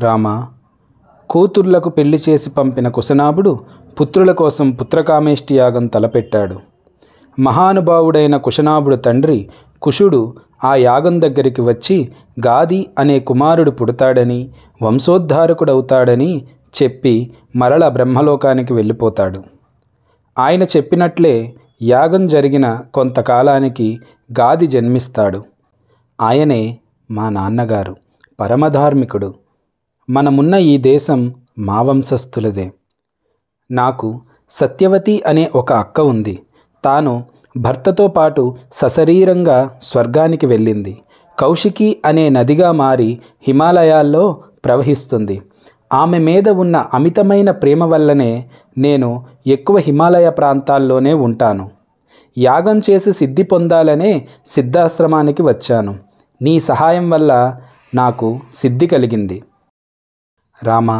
రామా, కూతుర్లకు పెళ్లి చేసి పంపిన కుశనాభుడు పుత్రుల కోసం పుత్రకామేష్టి యాగం తలపెట్టాడు. మహానుభావుడైన కుశనాభుడు తండ్రి కుశుడు ఆ యాగం దగ్గరికి వచ్చి గాది అనే కుమారుడు పుడతాడని, వంశోద్ధారకుడవుతాడని చెప్పి మరల బ్రహ్మలోకానికి వెళ్ళిపోతాడు. ఆయన చెప్పినట్లే యాగం జరిగిన కొంతకాలానికి గాది జన్మిస్తాడు. ఆయనే మా నాన్నగారు, పరమధార్మికుడు. మనమున్న ఈ దేశం మా వంశస్థులదే. నాకు సత్యవతి అనే ఒక అక్క ఉంది. తాను భర్తతో పాటు సశరీరంగా స్వర్గానికి వెళ్ళింది. కౌశికి అనే నదిగా మారి హిమాలయాల్లో ప్రవహిస్తుంది. ఆమె మీద ఉన్న అమితమైన ప్రేమ వల్లనే నేను ఎక్కువ హిమాలయ ప్రాంతాల్లోనే ఉంటాను. యాగం చేసి సిద్ధి పొందాలనే సిద్ధాశ్రమానికి వచ్చాను. నీ సహాయం వల్ల నాకు సిద్ధి కలిగింది. రామా,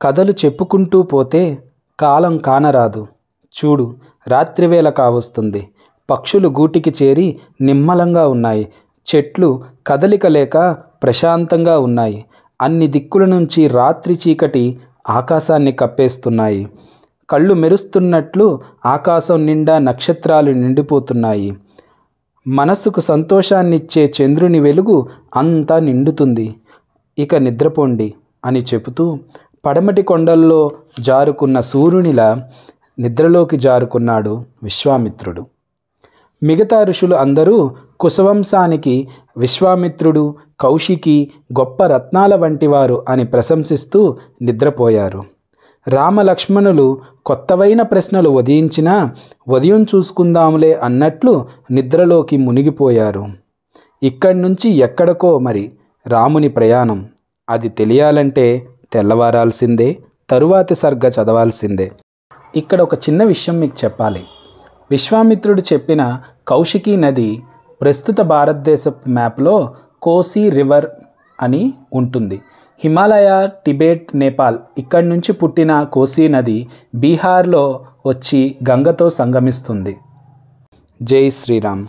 కథలు చెప్పుకుంటూ పోతే కాలం కానరాదు. చూడు, రాత్రివేళ కావస్తుంది. పక్షులు గూటికి చేరి నిమ్మలంగా ఉన్నాయి. చెట్లు కదలిక లేక ప్రశాంతంగా ఉన్నాయి. అన్ని దిక్కుల నుంచి రాత్రి చీకటి ఆకాశాన్ని కప్పేస్తున్నాయి. కళ్ళు మెరుస్తున్నట్లు ఆకాశం నిండా నక్షత్రాలు నిండిపోతున్నాయి. మనసుకు సంతోషాన్నిచ్చే చంద్రుని వెలుగు అంతా నిండుతుంది. ఇక నిద్రపోండి అని చెబుతూ పడమటి కొండల్లో జారుకున్న సూర్యునిలా నిద్రలోకి జారుకున్నాడు విశ్వామిత్రుడు. మిగతా ఋషులు అందరూ కుశవంశానికి విశ్వామిత్రుడు, కౌశికి గొప్ప రత్నాల వంటివారు అని ప్రశంసిస్తూ నిద్రపోయారు. రామలక్ష్మణులు కొత్తవైన ప్రశ్నలు ఉదయించినా ఉదయం చూసుకుందాములే అన్నట్లు నిద్రలోకి మునిగిపోయారు. ఇక్కడి నుంచి ఎక్కడికో మరి రాముని ప్రయాణం. అది తెలియాలంటే తెల్లవారాల్సిందే, తరువాతి సర్గ చదవాల్సిందే. ఇక్కడ ఒక చిన్న విషయం మీకు చెప్పాలి. విశ్వామిత్రుడు చెప్పిన కౌశికీ నది ప్రస్తుత భారతదేశపు మ్యాప్లో కోసీ రివర్ అని ఉంటుంది. హిమాలయ, టిబెట్, నేపాల్ ఇక్కడి నుంచి పుట్టిన కోసీ నది బీహార్లో వచ్చి గంగతో సంగమిస్తుంది. జై శ్రీరామ్.